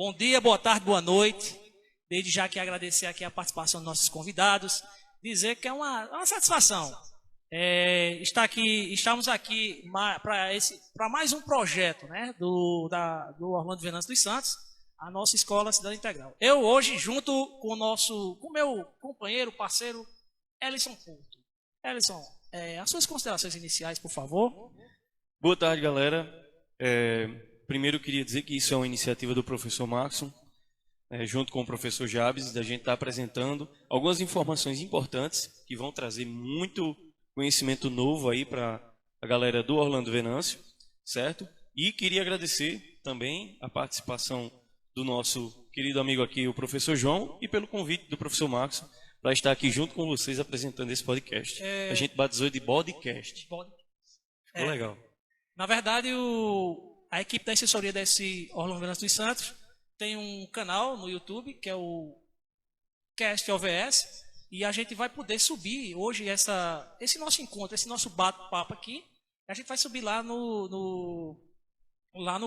Bom dia, boa tarde, boa noite. Desde já que agradecer aqui a participação dos nossos convidados, dizer que é uma satisfação estamos aqui para mais um projeto, né, do Orlando Venâncio dos Santos, a nossa Escola Cidadania Integral. Eu hoje, junto com o meu companheiro, parceiro, Elison Porto. Elison, as suas considerações iniciais, por favor. Boa tarde, galera. Primeiro eu queria dizer que isso é uma iniciativa do professor Maxson, junto com o professor Jabes, da gente estar apresentando algumas informações importantes que vão trazer muito conhecimento novo aí para a galera do Orlando Venâncio, certo? E queria agradecer também a participação do nosso querido amigo aqui, o professor João, e pelo convite do professor Maxson para estar aqui junto com vocês apresentando esse podcast. A gente batizou de podcast. Ficou legal. Na verdade, a equipe da assessoria desse Orlando Venâncio dos Santos tem um canal no YouTube, que é o Cast OVS, e a gente vai poder subir hoje esse nosso encontro, esse nosso bate-papo aqui, a gente vai subir lá no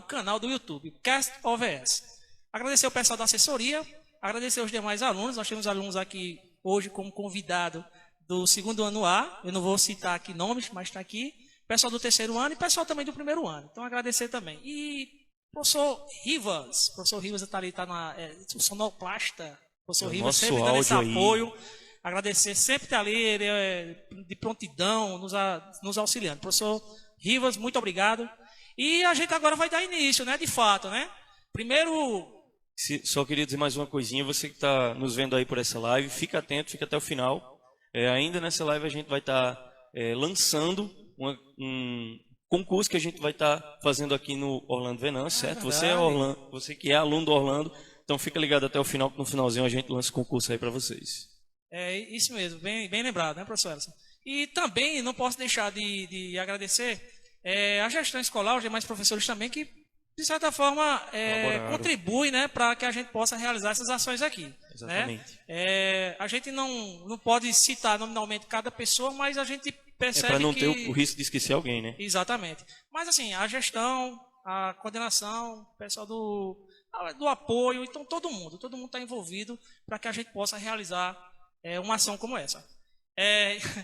canal do YouTube, Cast OVS. Agradecer ao pessoal da assessoria, agradecer aos demais alunos. Nós temos alunos aqui hoje como convidado do segundo ano A, eu não vou citar aqui nomes, mas está aqui, pessoal do terceiro ano e pessoal também do primeiro ano. Então, agradecer também. E professor Rivas está ali, o sonoplasta, professor Rivas sempre dando esse apoio. Agradecer, sempre está ali, ele de prontidão, nos auxiliando. Professor Rivas, muito obrigado. E a gente agora vai dar início, né, de fato, né? Primeiro... Só queria dizer mais uma coisinha, você que está nos vendo aí por essa live, fica atento, fica até o final. Ainda nessa live a gente vai estar lançando um concurso que a gente vai estar fazendo aqui no Orlando Venâncio, certo? Você que é aluno do Orlando, então fica ligado até o final, que no finalzinho a gente lança o concurso aí para vocês. É isso mesmo, bem lembrado, né, professor Elson? E também não posso deixar de agradecer a gestão escolar, os demais professores também, que de certa forma contribuem, né, para que a gente possa realizar essas ações aqui. Exatamente. Né? A gente não pode citar nominalmente cada pessoa, mas a gente percebe para não ter o risco de esquecer alguém, né? Exatamente. Mas assim, a gestão, a coordenação, o pessoal do apoio, então todo mundo está envolvido para que a gente possa realizar uma ação como essa.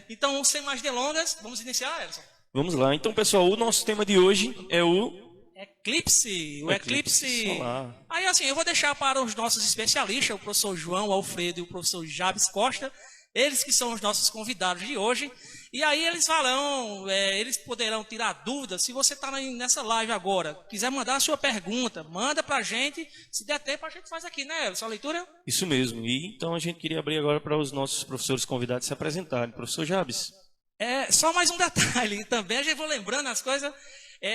Então, sem mais delongas, vamos iniciar, Elson? Vamos lá. Então, pessoal, o nosso tema de hoje é o Eclipse. O Eclipse solar. Aí, assim, eu vou deixar para os nossos especialistas, o professor João Alfredo e o professor Jabes Costa, eles que são os nossos convidados de hoje. E aí eles eles poderão tirar dúvidas. Se você está nessa live agora, quiser mandar a sua pergunta, manda para a gente. Se der tempo, a gente faz aqui, né? Sua leitura? Isso mesmo. E então a gente queria abrir agora para os nossos professores convidados se apresentarem. Professor Jabes. Só mais um detalhe também, a gente vai lembrando as coisas.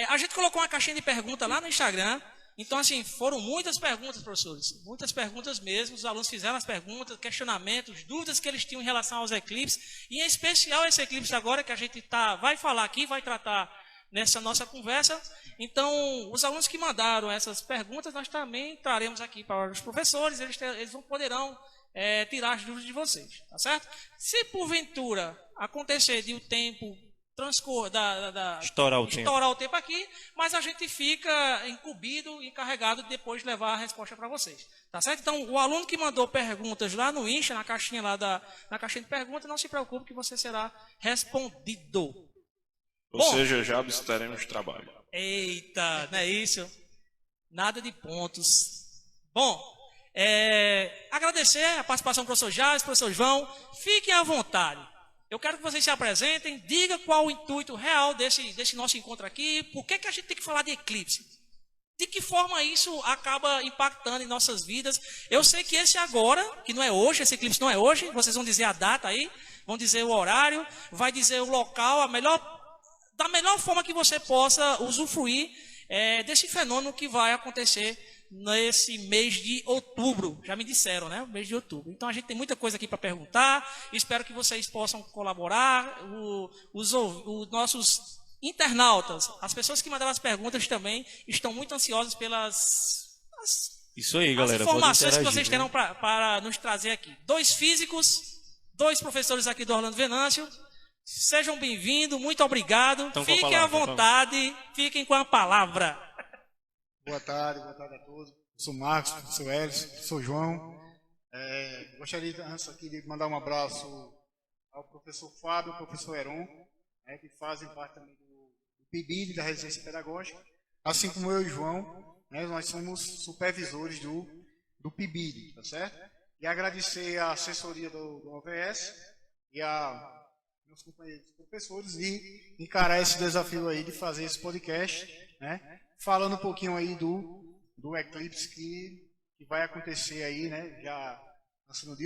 A gente colocou uma caixinha de perguntas lá no Instagram. Então, assim, foram muitas perguntas, professores. Muitas perguntas mesmo. Os alunos fizeram as perguntas, questionamentos, dúvidas que eles tinham em relação aos eclipses. E, em especial, esse eclipse agora que a gente vai falar aqui, vai tratar nessa nossa conversa. Então, os alunos que mandaram essas perguntas, nós também traremos aqui para os professores. Eles poderão tirar as dúvidas de vocês, tá certo? Se, porventura, acontecer de o tempo... estourar o tempo aqui, mas a gente fica incumbido e encarregado de depois levar a resposta para vocês, tá certo? Então, o aluno que mandou perguntas lá no Insta, na caixinha na caixinha de perguntas, não se preocupe que você será respondido. Seja, já teremos trabalho. Eita, não é isso? Nada de pontos. Bom, agradecer a participação do professor Jales, professor João, fiquem à vontade. Eu quero que vocês se apresentem, diga qual o intuito real desse nosso encontro aqui, por que a gente tem que falar de eclipse, de que forma isso acaba impactando em nossas vidas. Eu sei que esse agora, que não é hoje, esse eclipse não é hoje, vocês vão dizer a data aí, vão dizer o horário, vai dizer o local, da melhor forma que você possa usufruir desse fenômeno que vai acontecer nesse mês de outubro, já me disseram, né? Mês de outubro. Então a gente tem muita coisa aqui para perguntar. Espero que vocês possam colaborar. Os nossos internautas, as pessoas que mandaram as perguntas também estão muito ansiosas pelas Isso aí, galera. informações que vocês terão para nos trazer aqui. 2 físicos, 2 professores aqui do Orlando Venâncio. Sejam bem-vindos, muito obrigado. Então, fiquem à vontade, fiquem com a palavra. Boa tarde a todos. professor Marcos, professor Hélio, professor João. Gostaria antes aqui de mandar um abraço ao professor Fábio, ao professor Heron, né, que fazem parte também do PIBID, da residência pedagógica, assim como eu e o João, né, nós somos supervisores do PIBID, tá certo? E agradecer a assessoria do OVS e a meus companheiros professores e encarar esse desafio aí de fazer esse podcast, né, falando um pouquinho aí do eclipse que vai acontecer aí, né, já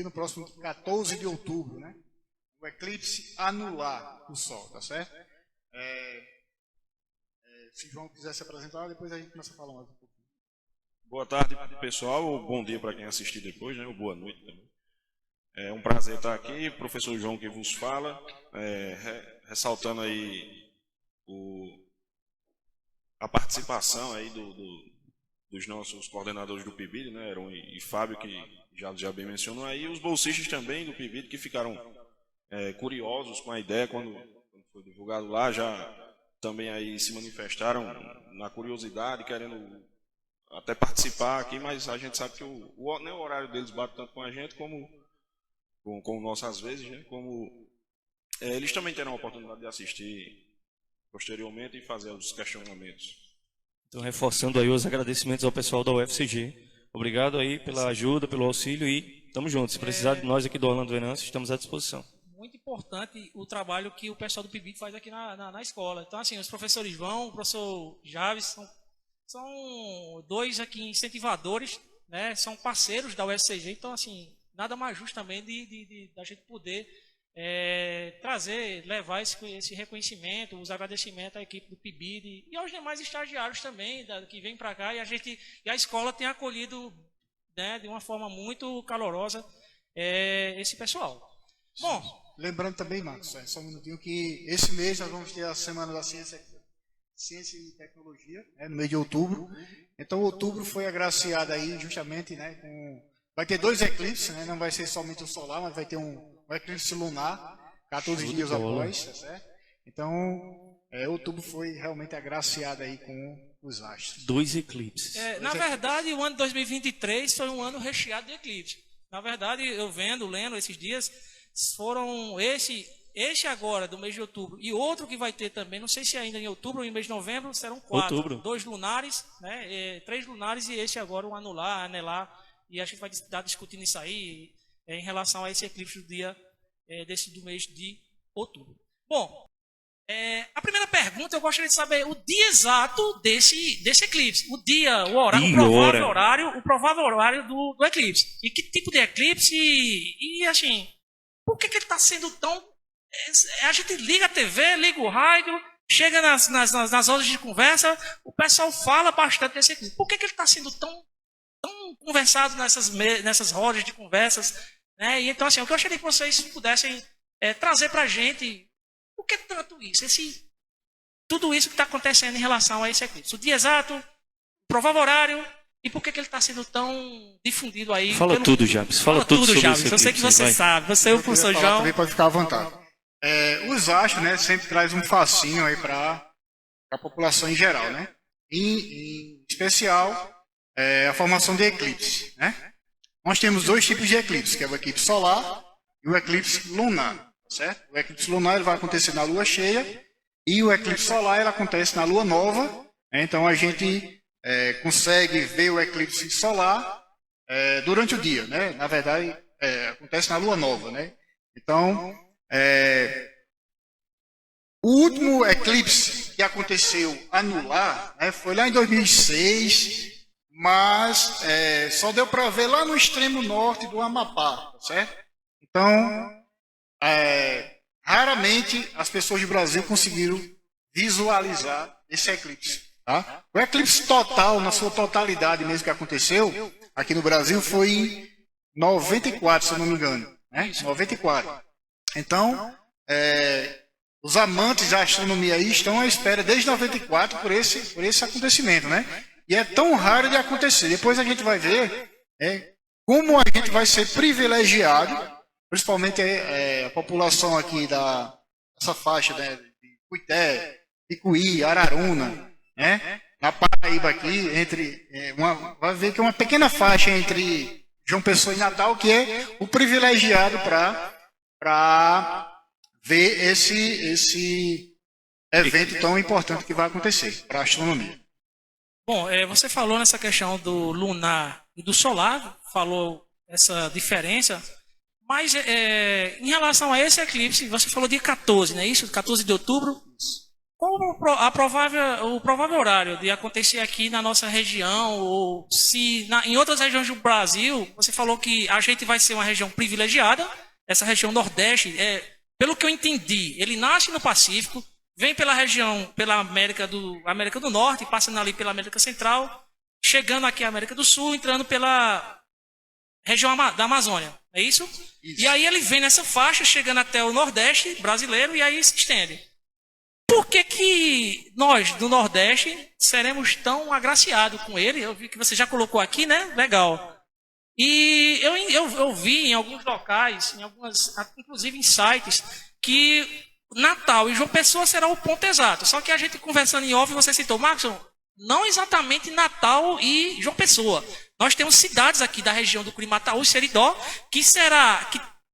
no próximo 14 de outubro, né, o eclipse anular do Sol, tá certo? Se o João quiser se apresentar, depois a gente começa a falar mais um pouquinho. Boa tarde, pessoal, ou bom dia para quem assistir depois, né, ou boa noite também. É um prazer estar aqui, professor João que vos fala, ressaltando aí a participação aí dos nossos coordenadores do PIBID, né, Heron e Fábio, que já bem mencionou aí, os bolsistas também do PIBID, que ficaram curiosos com a ideia quando foi divulgado lá, já também aí se manifestaram na curiosidade, querendo até participar aqui, mas a gente sabe que nem o horário deles bate tanto com a gente como com o nosso às vezes, né, como eles também terão a oportunidade de assistir posteriormente e fazer os questionamentos. Então, reforçando aí os agradecimentos ao pessoal da UFCG. Obrigado aí pela ajuda, pelo auxílio e estamos juntos. Se precisar de nós aqui do Orlando Venâncio, estamos à disposição. Muito importante o trabalho que o pessoal do PIBID faz aqui na escola. Então, assim, os professores João, o professor Javes, são dois aqui incentivadores, né? São parceiros da UFCG. Então, assim, nada mais justo também da gente poder levar esse reconhecimento, os agradecimentos à equipe do PIBID e aos demais estagiários também que vêm para cá e a escola tem acolhido, né, de uma forma muito calorosa esse pessoal. Bom, lembrando também, Marcos, só um minutinho, que esse mês nós vamos ter a Semana da Ciência e Tecnologia, né, no mês de outubro. Então, outubro foi agraciado aí justamente, né, vai ter 2 eclipses, né, não vai ser somente o solar, mas vai ter um eclipse lunar, 14 dias após, tá certo? Então, outubro foi realmente agraciado aí com os astros. 2 eclipses. Na verdade, o ano de 2023 foi um ano recheado de eclipse. Na verdade, eu lendo esses dias, foram este agora, do mês de outubro, e outro que vai ter também, não sei se ainda em outubro ou em mês de novembro, serão 4. Outubro. 2 lunares, né, 3 lunares e este agora, o anelar, e a gente vai estar discutindo isso aí em relação a esse eclipse do dia do mês de outubro. Bom, a primeira pergunta eu gostaria de saber o dia exato desse eclipse, o provável horário do eclipse. E que tipo de eclipse e assim, por que ele está sendo tão... A gente liga a TV, liga o rádio, chega nas horas de conversa, o pessoal fala bastante desse eclipse. Por que ele está sendo tão conversado nessas rodas de conversas, né? E então, assim, eu gostaria que vocês pudessem trazer para a gente o que tanto isso, tudo isso que está acontecendo em relação a esse eclipse. O dia exato, o provável horário e por que ele está sendo tão difundido aí. Fala tudo, Jabes. Fala tudo sobre Jabes. esse Eu sei que eclipse, você vai. sabe. Você, o professor João. Também pode ficar à vontade. Os astros, né, sempre traz um fascínio aí para a população em geral, né? Em especial, a formação de eclipse, né? Nós temos 2 tipos de eclipse, que é o eclipse solar e o eclipse lunar, certo? O eclipse lunar ele vai acontecer na lua cheia e o eclipse solar ele acontece na lua nova, né? Então a gente consegue ver o eclipse solar durante o dia, né? Na verdade, acontece na lua nova, né? Então, o último eclipse que aconteceu anular, né, foi lá em 2006, mas só deu para ver lá no extremo norte do Amapá, certo? Então, raramente as pessoas do Brasil conseguiram visualizar esse eclipse. Tá? O eclipse total, na sua totalidade mesmo que aconteceu, aqui no Brasil, foi em 94, se eu não me engano. Né? 94. Então, os amantes da astronomia aí estão à espera desde 94 por esse acontecimento, né? E é tão raro de acontecer. Depois a gente vai ver como a gente vai ser privilegiado, principalmente a população aqui dessa faixa, né, de Cuité, Picuí, Araruna, né? na Paraíba aqui, vai ver que é uma pequena faixa entre João Pessoa e Natal, que é o privilegiado para ver esse evento tão importante que vai acontecer para a astronomia. Bom, você falou nessa questão do lunar e do solar, falou essa diferença, mas em relação a esse eclipse, você falou dia 14, não é isso? 14 de outubro? Qual o provável horário de acontecer aqui na nossa região, ou se em outras regiões do Brasil, você falou que a gente vai ser uma região privilegiada, essa região Nordeste, pelo que eu entendi, ele nasce no Pacífico, vem pela região, pela América do Norte, passando ali pela América Central, chegando aqui à América do Sul, entrando pela região da Amazônia, é isso? Isso. E aí ele vem nessa faixa, chegando até o Nordeste brasileiro, e aí se estende. Por que nós, do Nordeste, seremos tão agraciados com ele? Eu vi que você já colocou aqui, né? Legal. E eu vi em alguns locais, inclusive em sites, que Natal e João Pessoa será o ponto exato. Só que a gente conversando em off, você citou, Marcos, não exatamente Natal e João Pessoa. Nós temos cidades aqui da região do Curimataú e Seridó, que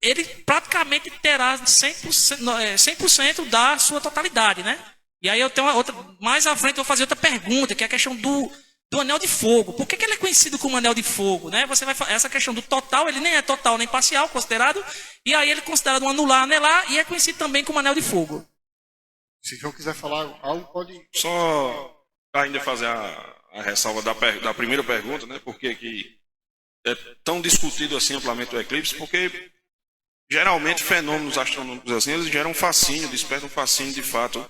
ele praticamente terá 100% da sua totalidade, né? E aí eu tenho mais à frente eu vou fazer outra pergunta, que é a questão do anel de fogo. Por que ele é conhecido como anel de fogo, né? Essa questão do total, ele nem é total nem parcial considerado, e aí ele é considerado um anular, anelar, e é conhecido também como anel de fogo. Se o João quiser falar algo, pode... Só ainda fazer a ressalva da primeira pergunta, né? Por que é tão discutido assim amplamente o eclipse? Porque geralmente fenômenos astronômicos assim, eles geram um fascínio, despertam um fascínio de fato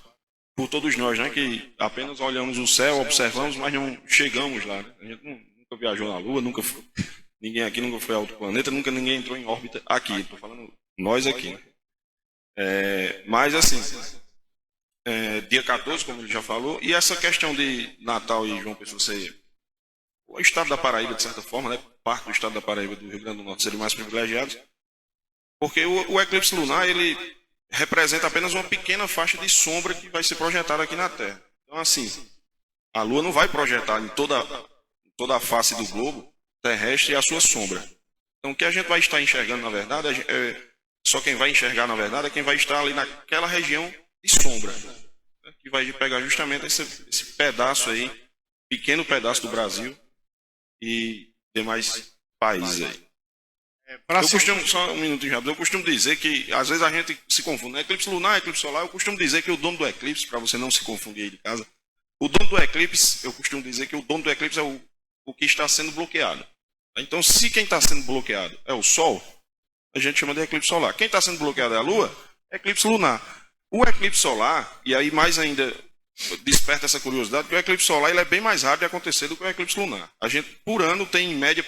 por todos nós, né? Que apenas olhamos o céu, observamos, mas não chegamos lá, né? A gente nunca viajou na Lua, ninguém aqui nunca foi a outro planeta, ninguém entrou em órbita aqui. Estou falando nós aqui, né? Mas assim, dia 14, como ele já falou, e essa questão de Natal e João Pessoa ser o estado da Paraíba, de certa forma, né? Parte do estado da Paraíba do Rio Grande do Norte serem mais privilegiados, porque o eclipse lunar, ele representa apenas uma pequena faixa de sombra que vai ser projetada aqui na Terra. Então, assim, a Lua não vai projetar em toda a face do globo terrestre a sua sombra. Então, o que a gente vai estar enxergando, na verdade, só quem vai enxergar, na verdade, é quem vai estar ali naquela região de sombra, né, que vai pegar justamente esse pedaço aí, pequeno pedaço do Brasil e demais países aí. Só um minutinho, eu costumo dizer que, às vezes a gente se confunde, né? Eclipse lunar, eclipse solar, eu costumo dizer que o dono do eclipse, para você não se confundir aí de casa, o dono do eclipse, eu costumo dizer que o dono do eclipse é o que está sendo bloqueado. Então, se quem está sendo bloqueado é o Sol, a gente chama de eclipse solar. Quem está sendo bloqueado é a Lua, é eclipse lunar. O eclipse solar, e aí mais ainda desperta essa curiosidade, que o eclipse solar ele é bem mais raro de acontecer do que o eclipse lunar. A gente, por ano, tem em média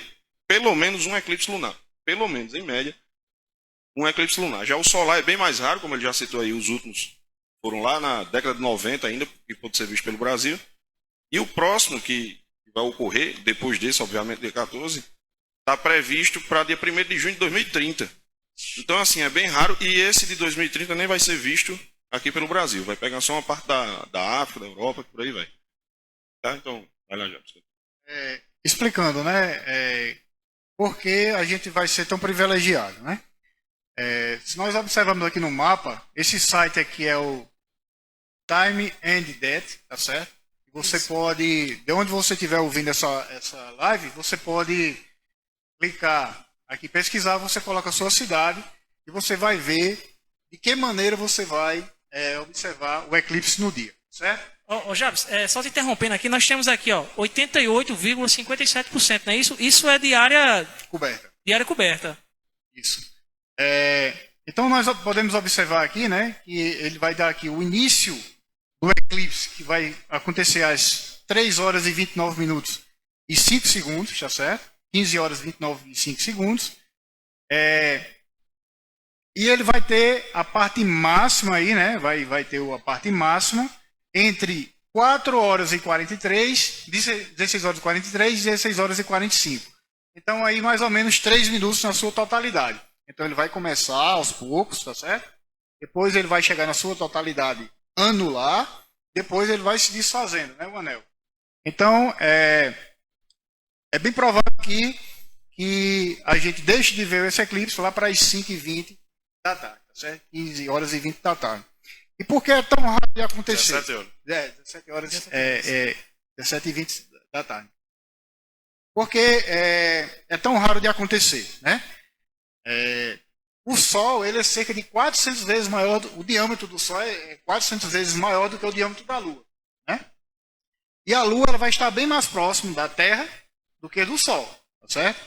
pelo menos um eclipse lunar. Pelo menos, em média, um eclipse lunar. Já o solar é bem mais raro, como ele já citou aí, os últimos foram lá na década de 90 ainda, que pode ser visto pelo Brasil. E o próximo que vai ocorrer, depois desse, obviamente, dia 14, está previsto para dia 1º de junho de 2030. Então, assim, é bem raro, e esse de 2030 nem vai ser visto aqui pelo Brasil. Vai pegar só uma parte da África, da Europa, por aí vai. Tá? Então, vai lá, Jobs. Explicando, né? Por que a gente vai ser tão privilegiado, né? Se nós observarmos aqui no mapa, esse site aqui é o Time and Date, tá certo? Você pode, de onde você estiver ouvindo essa live, você pode clicar aqui, pesquisar, você coloca a sua cidade e você vai ver de que maneira você vai observar o eclipse no dia, certo? Jabs, só te interrompendo aqui, nós temos aqui 88,57%, não é isso? Isso é de área coberta. De área coberta. Isso. Então nós podemos observar aqui, né, que ele vai dar aqui o início do eclipse, que vai acontecer às 3 horas e 29 minutos e 5 segundos, tá certo? 15 horas, 29 e 5 segundos. E ele vai ter a parte máxima aí, né? Vai ter a parte máxima entre 4 horas e 43, 16 horas e 43 e 16 horas e 45. Então aí mais ou menos 3 minutos na sua totalidade. Então ele vai começar aos poucos, tá certo? Depois ele vai chegar na sua totalidade anular, depois ele vai se desfazendo, né, o anel? Então, é bem provável que a gente deixe de ver esse eclipse lá para as 5h20 da tarde, tá certo? 15h20 da tarde. E por que é tão raro de acontecer? 17 horas. 17 horas, 17h20 da tarde. Porque é tão raro de acontecer, né? O Sol, ele é cerca de 400 vezes maior, o diâmetro do Sol é 400 vezes maior do que o diâmetro da Lua, né? E a Lua, ela vai estar bem mais próximo da Terra do que do Sol, tá certo?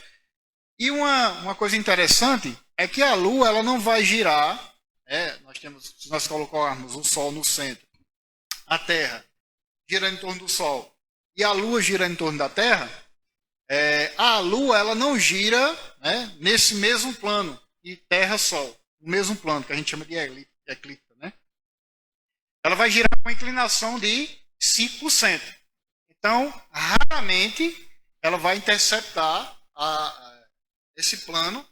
E uma coisa interessante é que a Lua, ela não vai girar, se nós colocarmos o Sol no centro, a Terra girando em torno do Sol e a Lua girando em torno da Terra, a Lua, ela não gira, né, nesse mesmo plano de Terra-Sol, o mesmo plano que a gente chama de eclíptica, né? Ela vai girar com uma inclinação de 5%. Então, raramente ela vai interceptar esse plano,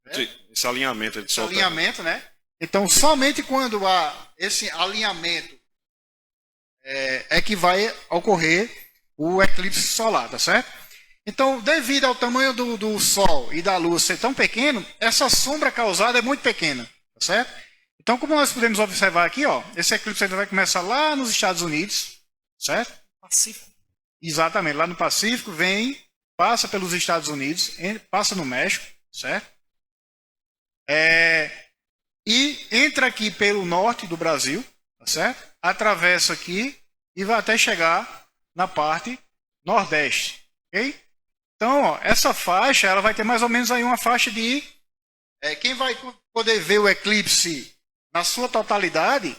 né? Esse alinhamento de Sol. Né? Então, somente quando há esse alinhamento é que vai ocorrer o eclipse solar, tá certo? Então, devido ao tamanho do Sol e da Lua ser tão pequeno, essa sombra causada é muito pequena, tá certo? Então, como nós podemos observar aqui, ó, esse eclipse vai começar lá nos Estados Unidos, certo? Pacífico. Exatamente, lá no Pacífico, passa pelos Estados Unidos, passa no México, certo? E entra aqui pelo norte do Brasil, tá certo? Atravessa aqui e vai até chegar na parte nordeste, ok? Então, ó, essa faixa, ela vai ter mais ou menos aí uma faixa de... quem vai poder ver o eclipse na sua totalidade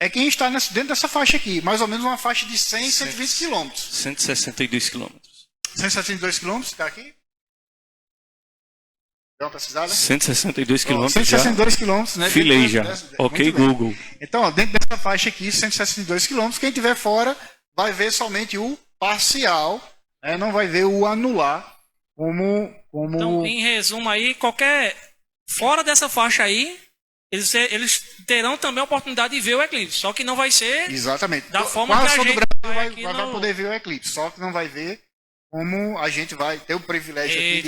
é quem está dentro dessa faixa aqui, mais ou menos uma faixa de 100, 120 quilômetros. 162 quilômetros. 162 quilômetros, está aqui? Deu uma pesquisada? 162 quilômetros 162 quilômetros, né? Filei já. Ok, Google. Então, ó, dentro dessa faixa aqui, 162 quilômetros, quem estiver fora vai ver somente o parcial, né? Não vai ver o anular como... Então, em resumo aí, fora dessa faixa aí, eles terão também a oportunidade de ver o eclipse, só que não vai ser exatamente da forma quase que a todo gente o Brasil aqui vai poder ver o eclipse, só que não vai ver como a gente vai ter o privilégio aqui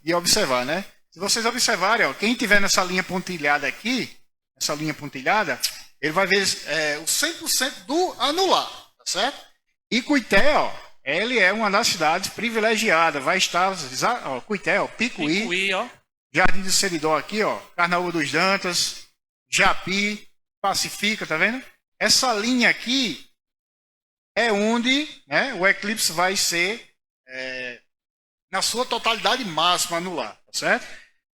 de observar, né? Se vocês observarem, ó, quem tiver nessa linha pontilhada aqui, essa linha pontilhada, ele vai ver o 100% do anular, tá certo? E Cuité, ó, ele é uma das cidades privilegiadas, vai estar, ó, Cuité, ó, Picuí, ó. Jardim do Seridó aqui, ó, Carnaúba dos Dantas, Japi, Pacifica, tá vendo? Essa linha aqui é onde, né, o eclipse vai ser na sua totalidade máxima anular, tá certo?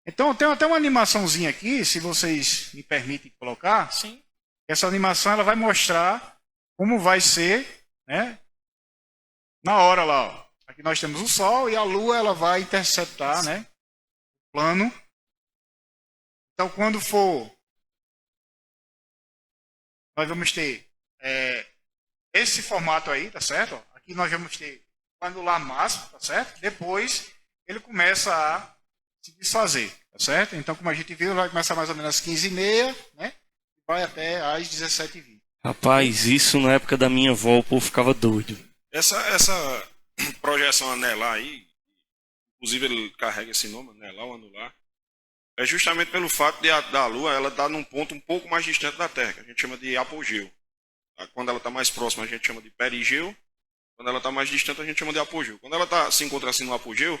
Então tem até uma animaçãozinha aqui, se vocês me permitem colocar. Sim. Essa animação ela vai mostrar como vai ser, né? Na hora lá, ó. Aqui nós temos o Sol e a Lua ela vai interceptar, né? Plano. Então, quando for, nós vamos ter esse formato aí, tá certo? Aqui nós vamos ter o anular máximo, tá certo? Depois, ele começa a se desfazer, tá certo? Então, como a gente viu, vai começar mais ou menos às 15h30, né? E vai até às 17h20. Rapaz, isso na época da minha avó, o povo ficava doido. Essa projeção anelar aí, inclusive ele carrega esse nome, anelar ou anular, é justamente pelo fato da Lua ela estar num ponto um pouco mais distante da Terra, que a gente chama de apogeu. Quando ela está mais próxima, a gente chama de perigeu. Quando ela está mais distante, a gente chama de apogeu. Quando ela se encontra assim no apogeu,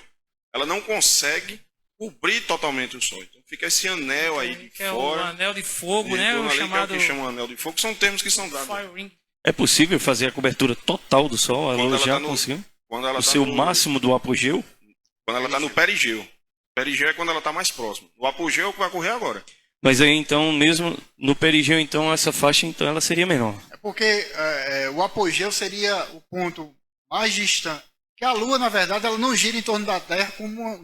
ela não consegue cobrir totalmente o Sol. Então fica esse anel aí de fora. É o anel de fogo, né? O chamado... que chama anel de fogo, são termos que são dados. É possível fazer a cobertura total do Sol? A Lua já conseguiu? O seu máximo do apogeu? Quando ela está no perigeu. Perigeu é quando ela está mais próxima. O apogeu é o que vai ocorrer agora. Mas aí então, mesmo no perigeu, então, essa faixa então ela seria menor. É porque o apogeu seria o ponto mais distante. Que a Lua, na verdade, ela não gira em torno da Terra como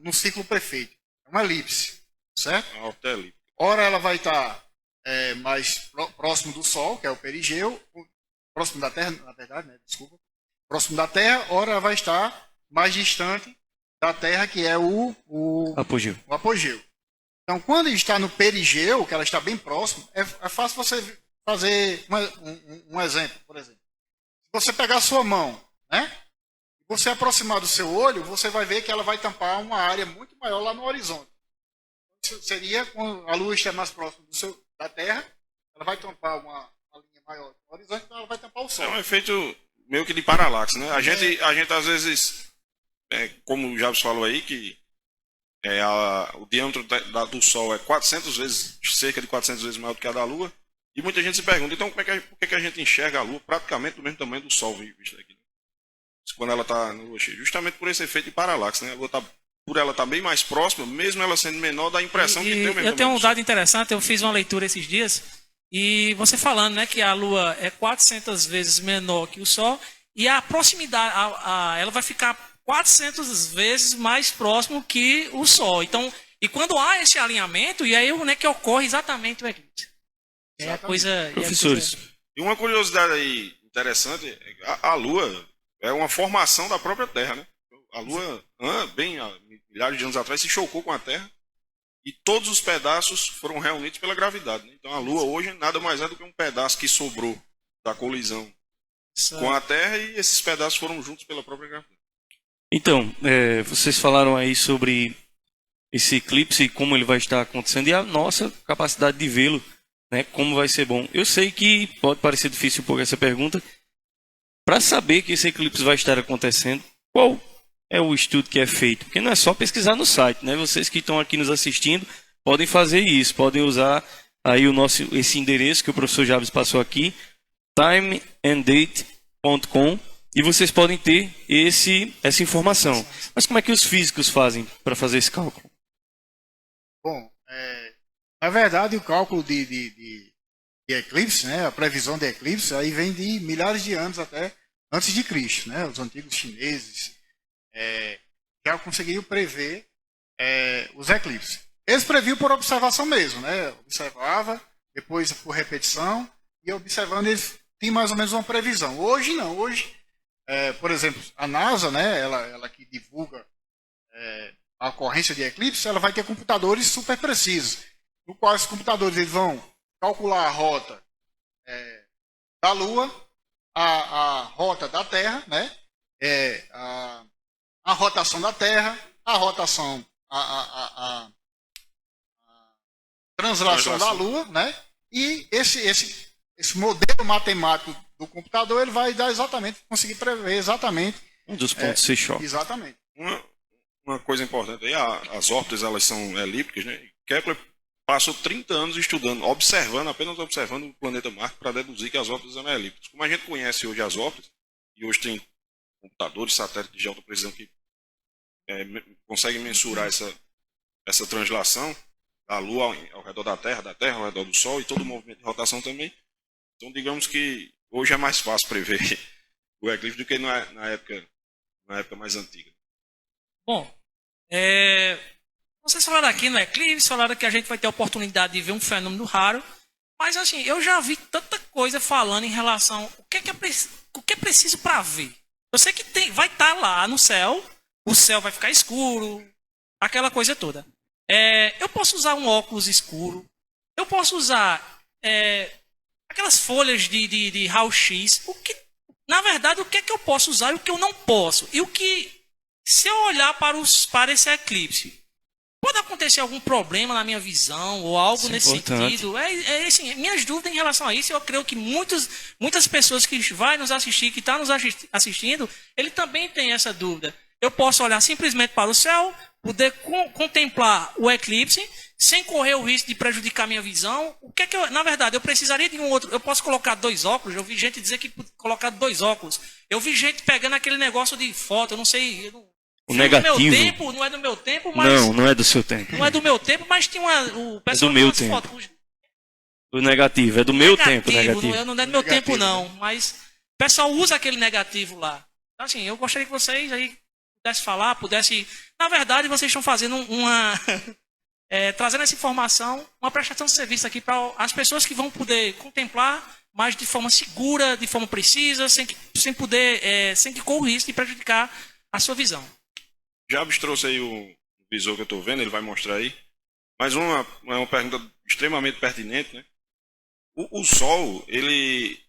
num ciclo perfeito. É uma elipse, certo? Ora ela vai estar mais próximo do Sol, que é o perigeu, próximo da Terra, na verdade, né? Desculpa. Próximo da Terra, ora ela vai estar mais distante da Terra, que é o apogeu. O apogeu. Então, quando está no perigeu, que ela está bem próximo, é fácil você fazer um exemplo, por exemplo. Se você pegar a sua mão né? Você aproximar do seu olho, você vai ver que ela vai tampar uma área muito maior lá no horizonte. Isso seria quando a Lua estiver mais próxima da Terra, ela vai tampar uma linha maior no horizonte, então ela vai tampar o Sol. É um efeito meio que de paralaxe, né? A gente às vezes, como o Jabs falou aí, que o diâmetro do Sol é 400 vezes, cerca de 400 vezes maior do que a da Lua, e muita gente se pergunta, então por que a gente enxerga a Lua praticamente do mesmo tamanho do Sol, visto aqui? Quando ela está no Lua cheia, justamente por esse efeito de paralaxe, né? A Lua por ela estar bem mais próxima, mesmo ela sendo menor, dá a impressão que tem o mesmo Eu tenho um tamanho do dado interessante, eu fiz uma leitura esses dias, e você falando, né, que a Lua é 400 vezes menor que o Sol, e a proximidade, ela vai ficar 400 vezes mais próximo que o Sol. Então, e quando há esse alinhamento, e aí né, que ocorre exatamente o eclipse. É a coisa... Professores, E uma curiosidade aí interessante, a Lua é uma formação da própria Terra, né? A Lua, bem há milhares de anos atrás, se chocou com a Terra e todos os pedaços foram reunidos pela gravidade, né? Então a Lua hoje nada mais é do que um pedaço que sobrou da colisão com a Terra e esses pedaços foram juntos pela própria gravidade. então, vocês falaram aí sobre esse eclipse e como ele vai estar acontecendo e a nossa capacidade de vê-lo, né? Como vai ser bom. Eu sei que pode parecer difícil um pouco essa pergunta. Para saber que esse eclipse vai estar acontecendo, qual é o estudo que é feito? Porque não é só pesquisar no site, né? Vocês que estão aqui nos assistindo podem fazer isso, podem usar aí esse endereço que o professor Jabes passou aqui, timeanddate.com, e vocês podem ter essa informação. Mas como é que os físicos fazem para fazer esse cálculo? Bom, na verdade, o cálculo de eclipse, né, a previsão de eclipse, aí vem de milhares de anos até antes de Cristo, né? Os antigos chineses já conseguiram prever os eclipses. Eles previam por observação mesmo, né? Observava, depois por repetição, e observando eles tinham mais ou menos uma previsão. Hoje não, hoje, por exemplo, a NASA, né, ela que divulga a ocorrência de eclipse, ela vai ter computadores super precisos, no qual os computadores eles vão calcular a rota da Lua, a rota da Terra, né? A rotação da Terra, a rotação, a translação da Lua, né? E esse modelo matemático do computador ele vai dar conseguir prever exatamente Um dos pontos se choca. Exatamente. Uma coisa importante aí, as órbitas elas são elípticas, né? Kepler passou 30 anos estudando, apenas observando o planeta Marte para deduzir que as órbitas eram elípticas. Como a gente conhece hoje as órbitas, e hoje tem computadores, satélites de alta precisão que conseguem mensurar essa translação da Lua ao redor da Terra ao redor do Sol e todo o movimento de rotação também. Então, digamos que hoje é mais fácil prever o eclipse do que na época mais antiga. Bom, vocês falaram aqui no eclipse, falaram que a gente vai ter a oportunidade de ver um fenômeno raro, mas assim, eu já vi tanta coisa falando em relação o que é preciso para ver. Eu sei que vai estar lá no céu, o céu vai ficar escuro, aquela coisa toda. Eu posso usar um óculos escuro, eu posso usar aquelas folhas de raio-x. Na verdade, o que é que eu posso usar e o que eu não posso? E o que, se eu olhar para esse eclipse, pode acontecer algum problema na minha visão ou algo nesse sentido? Assim, minhas dúvidas em relação a isso, eu creio que muitas pessoas que vai nos assistir, que estão nos assistindo, ele também tem essa dúvida. Eu posso olhar simplesmente para o céu, poder contemplar o eclipse, sem correr o risco de prejudicar minha visão. O que é que na verdade, eu precisaria de um outro. Eu posso colocar 2 óculos? Eu vi gente dizer que colocar 2 óculos. Eu vi gente pegando aquele negócio de foto, eu não sei. O negativo. Do meu tempo, não é do meu tempo, mas. Não é do seu tempo. Não é do meu tempo, mas tinha o pessoal do meu das tempo. fotos. O negativo, é do meu tempo, negativo. Não é do meu tempo, não. Mas o pessoal usa aquele negativo lá. Então, assim, eu gostaria que vocês aí pudessem falar, Na verdade, vocês estão fazendo trazendo essa informação, uma prestação de serviço aqui para as pessoas que vão poder contemplar, mas de forma segura, de forma precisa, sem que corra o risco de prejudicar a sua visão. Jabs trouxe aí o visor que eu estou vendo, ele vai mostrar aí. Mas uma pergunta extremamente pertinente, né? O Sol, ele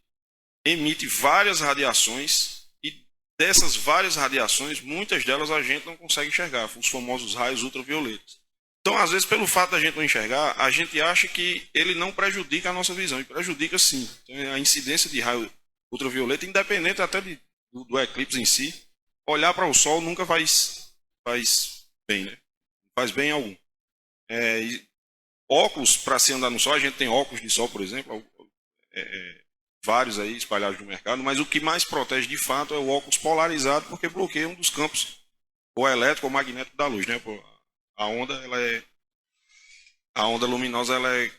emite várias radiações e dessas várias radiações, muitas delas a gente não consegue enxergar, os famosos raios ultravioletas. Então, às vezes, pelo fato da gente não enxergar, a gente acha que ele não prejudica a nossa visão, e prejudica sim. Então, a incidência de raio ultravioleta, independente até do eclipse em si, olhar para o Sol nunca faz bem, né? Não faz bem algum. Óculos para se andar no Sol, a gente tem óculos de sol, por exemplo, vários aí espalhados no mercado, mas o que mais protege de fato é o óculos polarizado, porque bloqueia um dos campos, ou elétrico ou magnético da luz, né? A onda luminosa ela é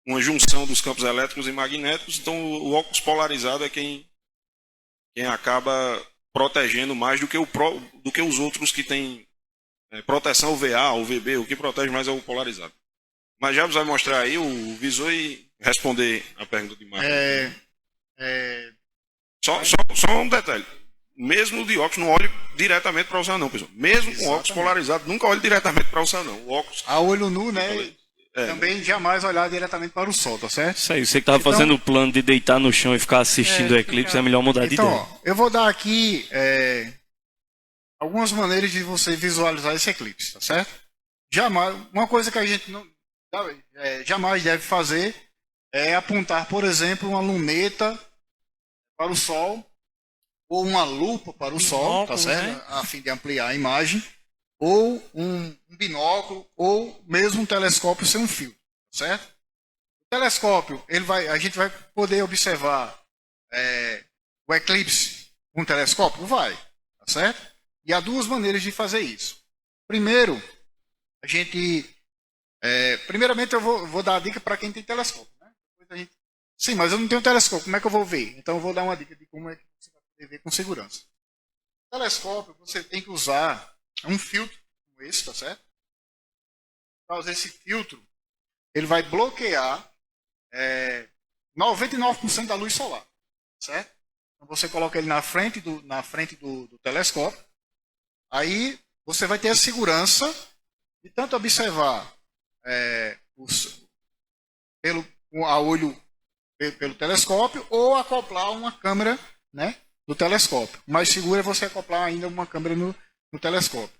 uma junção dos campos elétricos e magnéticos, então o óculos polarizado é quem acaba protegendo mais do que os outros que têm proteção UVA ou UVB, o que protege mais é o polarizado. Mas já vai mostrar aí o visor e responder a pergunta de Marcos. Só um detalhe. Mesmo de óculos, não olhe diretamente para o céu, não, pessoal. Mesmo com óculos polarizados, nunca olhe diretamente para o céu, não. O óculos. A olho nu, né? Também jamais olhar diretamente para o Sol, tá certo? Isso aí, você que estava fazendo o plano de deitar no chão e ficar assistindo o eclipse, é melhor mudar de Então, ideia. ó, eu vou dar aqui algumas maneiras de você visualizar esse eclipse, tá certo? Uma coisa que a gente jamais deve fazer é apontar, por exemplo, uma luneta para o Sol ou uma lupa para o Sol, tá certo? Né? A fim de ampliar a imagem, ou um binóculo, ou mesmo um telescópio sem um filtro, tá certo? O telescópio, a gente vai poder observar o eclipse com um telescópio? Vai, tá certo? E há duas maneiras de fazer isso. Primeiro, primeiramente eu vou dar a dica para quem tem telescópio, né? Sim, mas eu não tenho telescópio, como é que eu vou ver? Então eu vou dar uma dica de como é que você vai poder ver com segurança. O telescópio, você tem que usar um filtro como esse, tá certo? Para usar esse filtro, ele vai bloquear 99% da luz solar, certo? Então você coloca ele na frente do telescópio, aí você vai ter a segurança de tanto observar a olho pelo telescópio ou acoplar uma câmera, né, do telescópio. O mais seguro é você acoplar ainda uma câmera no telescópio.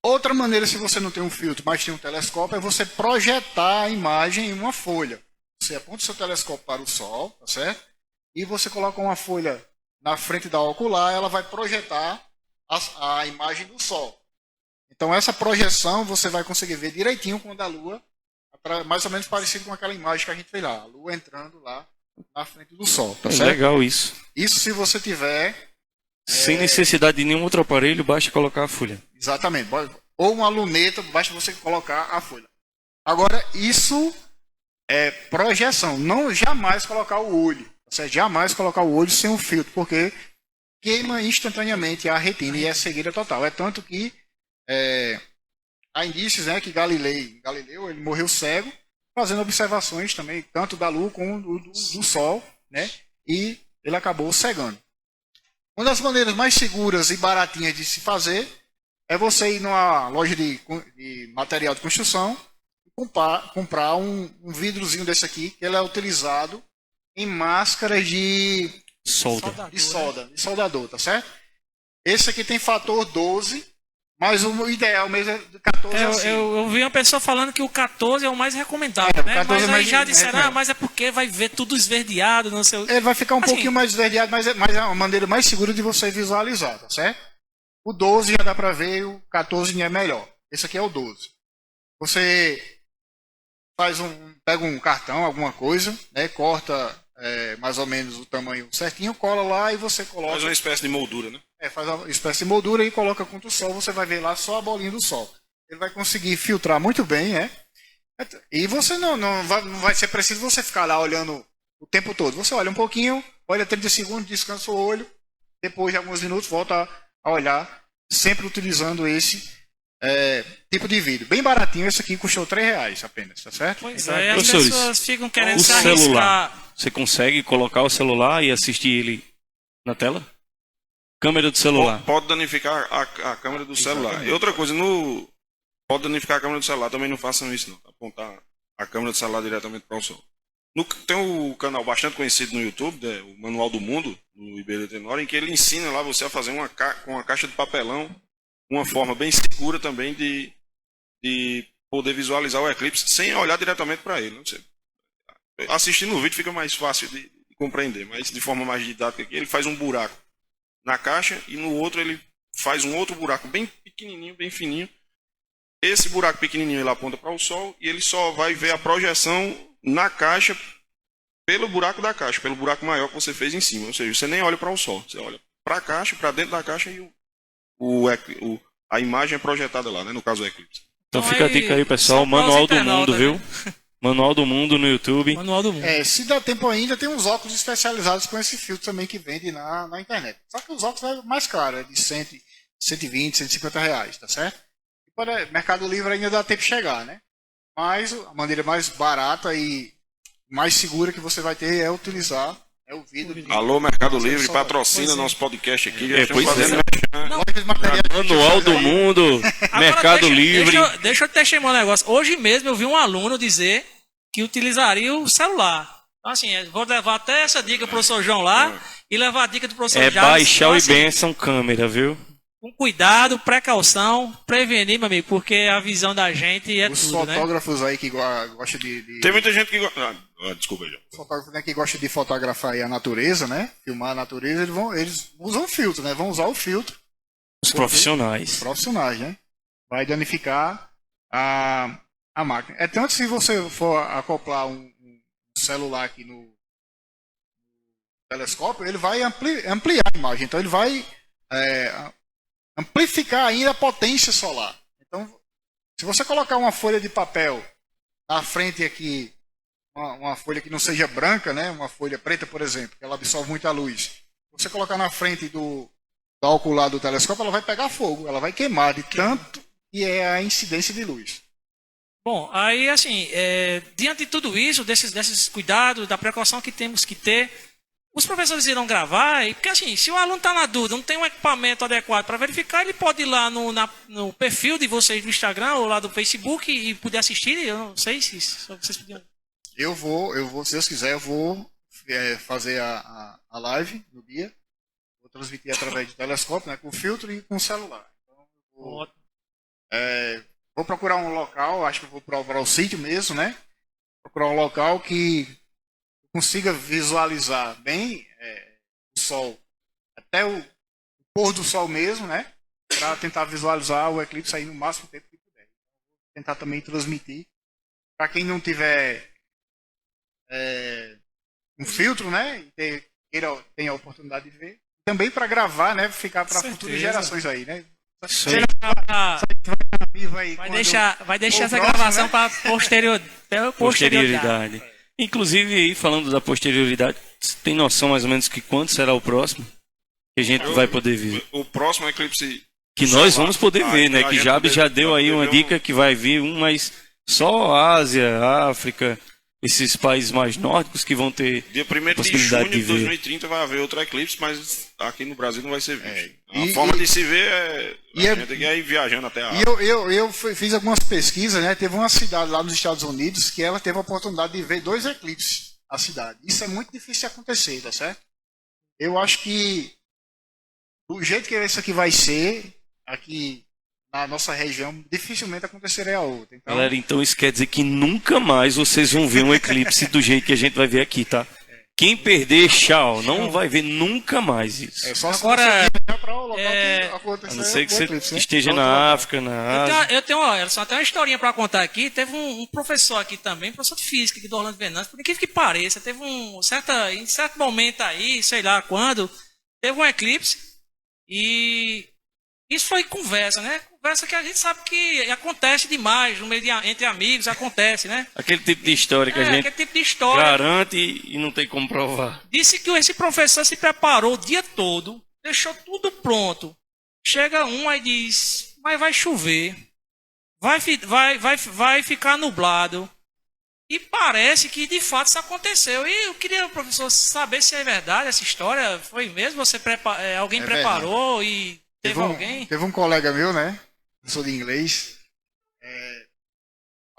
Outra maneira, se você não tem um filtro, mas tem um telescópio, é você projetar a imagem em uma folha. Você aponta o seu telescópio para o Sol, tá certo? E você coloca uma folha na frente da ocular, ela vai projetar a imagem do Sol. Então essa projeção você vai conseguir ver direitinho quando a Lua, mais ou menos parecido com aquela imagem que a gente fez lá, a Lua entrando lá na frente do Sol. Tá certo? Legal isso. Isso se você tiver... Sem necessidade de nenhum outro aparelho, basta colocar a folha. Exatamente. Ou uma luneta, basta você colocar a folha. Agora, isso é projeção. Não jamais colocar o olho. Você jamais colocar o olho sem um filtro, porque queima instantaneamente a retina e é cegueira total. É tanto que há indícios, né, que Galileu ele morreu cego, fazendo observações também, tanto da Lua como do Sol, né, e ele acabou cegando. Uma das maneiras mais seguras e baratinhas de se fazer é você ir numa loja de material de construção e comprar um vidrozinho desse aqui, que ele é utilizado em máscaras de soldador, tá certo? Esse aqui tem fator 12, mas o ideal mesmo é 14 a 5. Eu vi uma pessoa falando que o 14 é o mais recomendável, né? Mas aí já disseram, mas é porque vai ver tudo esverdeado, não sei o... Ele vai ficar um pouquinho mais esverdeado, mas é uma maneira mais segura de você visualizar, tá certo? O 12 já dá para ver, o 14 é melhor. Esse aqui é o 12. Você pega um cartão, alguma coisa, né? Corta mais ou menos o tamanho certinho, cola lá e você coloca... Faz uma espécie de moldura, né? Faz uma espécie de moldura e coloca contra o Sol, você vai ver lá só a bolinha do Sol. Ele vai conseguir filtrar muito bem, né? E você não vai ser preciso você ficar lá olhando o tempo todo. Você olha um pouquinho, olha 30 segundos, descansa o olho, depois de alguns minutos volta a olhar, sempre utilizando esse tipo de vidro. Bem baratinho, esse aqui custou R$3 apenas, tá certo? Pois é, as pessoas ficam querendo se celular. arriscar. Você consegue colocar o celular e assistir ele na tela? Câmera do celular. Pode danificar a câmera do celular. E outra coisa, pode danificar a câmera do celular, também não façam isso não. Apontar a câmera do celular diretamente para o Sol. Tem um canal bastante conhecido no YouTube, né, o Manual do Mundo, do Iberê Tenório, em que ele ensina lá você a fazer com uma caixa de papelão, uma forma bem segura também de poder visualizar o eclipse sem olhar diretamente para ele. Não sei. Assistindo o vídeo fica mais fácil de compreender, mas de forma mais didática aqui, ele faz um buraco na caixa e no outro ele faz um outro buraco bem pequenininho, bem fininho. Esse buraco pequenininho ele aponta para o Sol e ele só vai ver a projeção na caixa pelo buraco da caixa, pelo buraco maior que você fez em cima. Ou seja, você nem olha para o Sol, você olha para a caixa, para dentro da caixa e a imagem é projetada lá, né? No caso o eclipse. Então fica a dica aí, pessoal. Manual do Mundo, viu? Manual do Mundo no YouTube. Manual do Mundo. Se der tempo ainda, tem uns óculos especializados com esse filtro também que vende na internet. Só que os óculos é mais caro, é de 120, 150 reais, tá certo? E para Mercado Livre ainda dá tempo de chegar, né? Mas a maneira mais barata e mais segura que você vai ter é utilizar o vidro. Alô, Mercado Livre, patrocina nosso podcast aqui. Já estamos fazendo Manual do Mundo, Mercado Livre. Deixa eu testemunhar um negócio. Hoje mesmo eu vi um aluno dizer que utilizaria o celular. Então, assim, vou levar até essa dica pro professor João lá e levar a dica do professor Jales. Baixar então, o assim, Benção câmera, viu? Com cuidado, precaução, prevenir, meu amigo, porque a visão da gente é Os tudo, né? fotógrafos aí que gostam de... Tem muita gente que gosta... desculpa, João. Fotógrafos, né, que gosta de fotografar aí a natureza, né? Filmar a natureza, eles usam filtro, né? Vão usar o filtro. Os profissionais. Os profissionais, né? Vai danificar a máquina. É tanto se você for acoplar um celular aqui no telescópio, ele vai ampliar a imagem. Então ele vai amplificar ainda a potência solar. Então, se você colocar uma folha de papel na frente aqui, uma folha que não seja branca, né? Uma folha preta, por exemplo, que ela absorve muita luz. Se você colocar na frente do ocular do telescópio, ela vai pegar fogo, ela vai queimar de tanto que é a incidência de luz. Bom, aí assim, diante de tudo isso, desses cuidados, da precaução que temos que ter, os professores irão gravar, porque assim, se o aluno está na dúvida, não tem um equipamento adequado para verificar, ele pode ir lá no perfil de vocês do Instagram ou lá do Facebook e poder assistir. Eu não sei se vocês podiam. Eu vou, se Deus quiser, eu vou fazer a live no dia. Vou transmitir através de telescópio, né, com filtro e com celular. Então, vou procurar um local, acho que vou procurar o sítio mesmo, né? Procurar um local que consiga visualizar bem o sol, até o pôr do sol mesmo, né? Para tentar visualizar o eclipse aí no máximo tempo que puder. Tentar também transmitir. Para quem não tiver um filtro, né? E tem a oportunidade de ver. Também para gravar, né? Ficar para futuras gerações aí, né? Vai deixar essa gravação, né? Para posterioridade. Inclusive, aí, falando da posterioridade, você tem noção mais ou menos que quando será o próximo? Que a gente vai poder ver? O próximo eclipse... Que nós vamos poder ver, né? Que Jabes já deu aí uma dica que vai vir mas só Ásia, África, esses países mais nórdicos que vão ter dia 1º de junho de 2030 vai haver outro eclipse, mas aqui no Brasil não vai ser visto. A forma de se ver a gente tem que ir viajando até a África. Eu fiz algumas pesquisas, né? Teve uma cidade lá nos Estados Unidos que ela teve a oportunidade de ver 2 eclipses na cidade. Isso é muito difícil de acontecer, tá certo? Eu acho que do jeito que isso aqui vai ser, aqui na nossa região, dificilmente acontecerá outra. Então... Galera, então isso quer dizer que nunca mais vocês vão ver um eclipse do jeito que a gente vai ver aqui, tá? Quem perder, tchau, não vai ver nunca mais isso. Só agora, a não ser que você esteja na África, na Ásia. Eu tenho só tem uma historinha para contar aqui. Teve um professor aqui também, professor de física aqui do Orlando Venâncio, por incrível que pareça, teve em certo momento aí, sei lá quando, teve um eclipse e isso foi conversa, né? Conversa que a gente sabe que acontece demais no meio entre amigos, acontece, né? Aquele tipo de história que a gente tipo de história. Garante e não tem como provar. Disse que esse professor se preparou o dia todo, deixou tudo pronto. Chega um e diz, mas vai chover, vai ficar nublado. E parece que de fato isso aconteceu. E eu queria, professor, saber se é verdade essa história. Foi mesmo? Alguém preparou e... Teve um colega meu, né? Professor de inglês.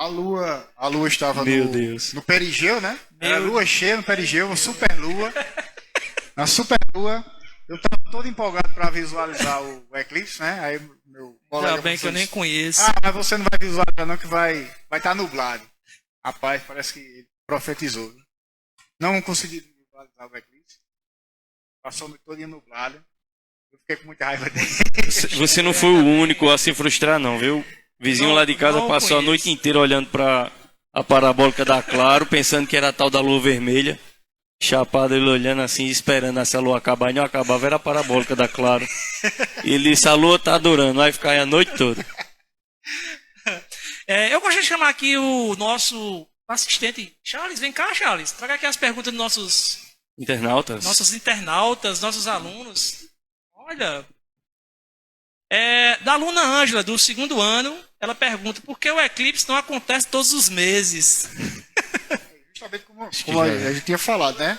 A lua estava Meu Deus. no perigeu, né? Era Meu lua cheia no perigeu, uma super lua. Na super lua, eu estava todo empolgado para visualizar o eclipse, né? Aí meu colega Ainda bem que eu nem conheço. ah, mas você não vai visualizar não, que vai estar nublado. Rapaz, parece que ele profetizou. Né? Não consegui visualizar o eclipse. Passou a noite toda nublado. Eu fiquei com muita raiva dele. Você não foi o único a se frustrar, não, viu? O vizinho Não- lá de casa não passou a conheço. noite inteira olhando para a parabólica da Claro, pensando que era a tal da lua vermelha. Chapado, ele olhando assim, esperando essa lua acabar. E não acabava, era a parabólica da Claro. E ele disse: a lua tá adorando, vai ficar aí a noite toda. Eu gostaria de chamar aqui o nosso assistente. Charles, vem cá, Charles. Traga aqui as perguntas dos Internautas? nossos internautas, nossos alunos. Olha. Da aluna Ângela, do 2º ano, ela pergunta por que o eclipse não acontece todos os meses? Justamente como que a já é. gente tinha falado, né?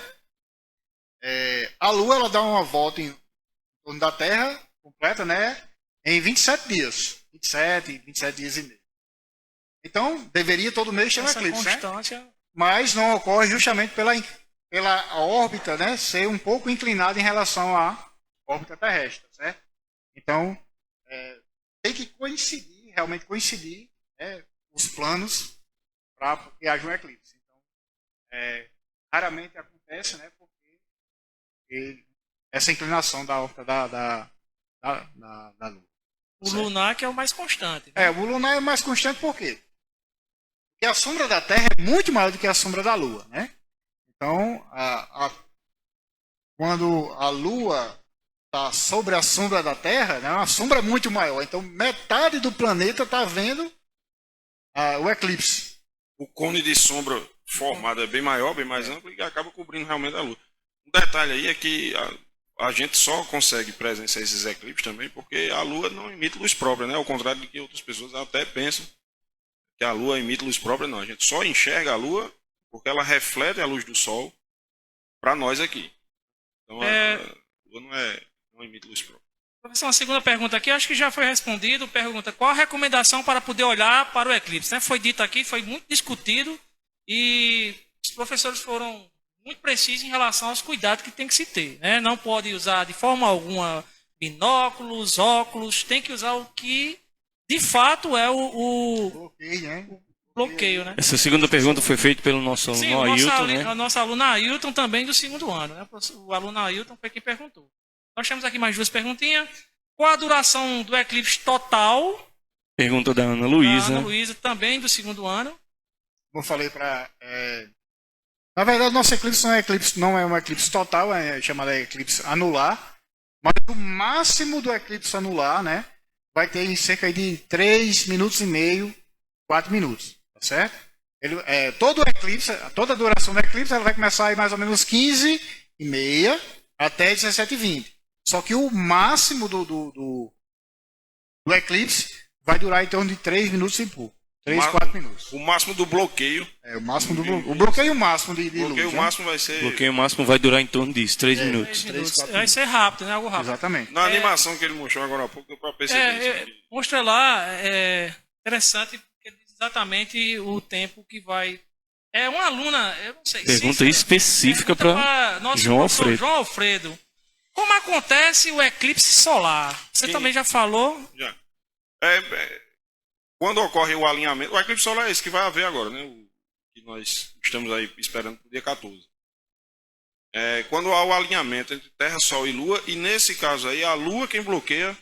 A Lua ela dá uma volta em torno da Terra completa, né? Em 27 dias. 27 dias e meio. Então, deveria todo mês ter um Essa eclipse, né? constância. Mas não ocorre justamente pela órbita, né? Ser um pouco inclinada em relação à órbita terrestre, certo? Então, tem que coincidir, realmente coincidir, né, os planos para que haja um eclipse. Então, raramente acontece, né? Porque essa inclinação da órbita da Lua. O lunar que é o mais constante. Né? O lunar é mais constante por quê? Porque a sombra da Terra é muito maior do que a sombra da Lua, né? Então, quando a Lua está sobre a sombra da Terra, né, é uma sombra muito maior. Então, metade do planeta está vendo o eclipse. O cone de sombra formado é bem maior, bem mais amplo e acaba cobrindo realmente a Lua. Um detalhe aí é que a gente só consegue presenciar esses eclipses também porque a Lua não emite luz própria, né? Ao contrário de que outras pessoas até pensam que a Lua emite luz própria, não. A gente só enxerga a Lua porque ela reflete a luz do Sol para nós aqui. Então a Lua não emite luz própria. Professor, uma segunda pergunta aqui, acho que já foi respondido. Pergunta: qual a recomendação para poder olhar para o eclipse? Né? Foi dito aqui, foi muito discutido e os professores foram muito precisos em relação aos cuidados que tem que se ter. Né? Não pode usar de forma alguma binóculos, óculos, tem que usar o que de fato é o Bloqueio, né? bloqueio. Né? Essa segunda pergunta foi feita pelo nosso Sim, aluno Ailton, né? a nossa aluna Ailton também do 2º ano. Né? O aluno Ailton foi quem perguntou. Nós temos aqui mais 2 perguntinhas. Qual a duração do eclipse total? Pergunta da Ana A Luísa. Ana Luísa, também do 2º ano. Como eu falei na verdade, nosso eclipse não é um eclipse total, é chamado eclipse anular. Mas o máximo do eclipse anular, né, vai ter em cerca de 3 minutos e meio, 4 minutos, tá certo? Todo o eclipse, toda a duração do eclipse, ela vai começar aí mais ou menos 15h30 até 17h20. Só que o máximo do eclipse vai durar em torno de 3 minutos e pouco. 4 minutos. O máximo do bloqueio. O máximo o bloqueio máximo de O bloqueio luz, máximo vai ser. O bloqueio máximo vai durar em torno disso, 3 minutos. 3 minutos. 4 Vai ser rápido, né? Algo rápido. Exatamente. Na animação que ele mostrou agora há pouco, deu para perceber isso. Mostra lá, interessante, porque diz exatamente o tempo que vai. É uma aluna, eu não sei. Pergunta específica para nosso João professor Alfredo. João Alfredo. Como acontece o eclipse solar? Você também já falou? Já. Quando ocorre o alinhamento, o eclipse solar é esse que vai haver agora, né? O que nós estamos aí esperando para o dia 14. Quando há o alinhamento entre Terra, Sol e Lua, e nesse caso aí, a Lua quem bloqueia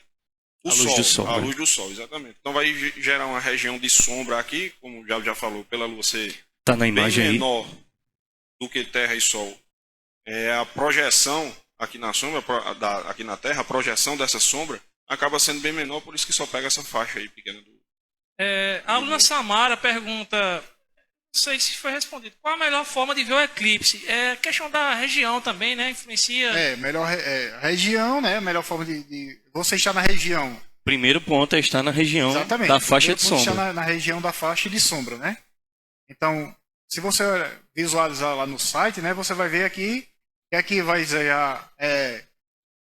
o A Sol. luz do Sol, A né? luz do Sol, exatamente. Então vai gerar uma região de sombra aqui, como já falou, pela Lua ser Tá na bem imagem aí. menor do que Terra e Sol. A projeção aqui na sombra, aqui na Terra, a projeção dessa sombra acaba sendo bem menor, por isso que só pega essa faixa aí pequena do. A aluna Samara pergunta, não sei se foi respondido, qual a melhor forma de ver o eclipse? É questão da região também, né? Influencia. Melhor a região, né? A melhor forma de você estar na região. Primeiro ponto é estar na região Exatamente. da faixa de Primeiro ponto, sombra. estar na região da faixa de sombra, né? Então, se você visualizar lá no site, né? Você vai ver aqui que aqui vai dizer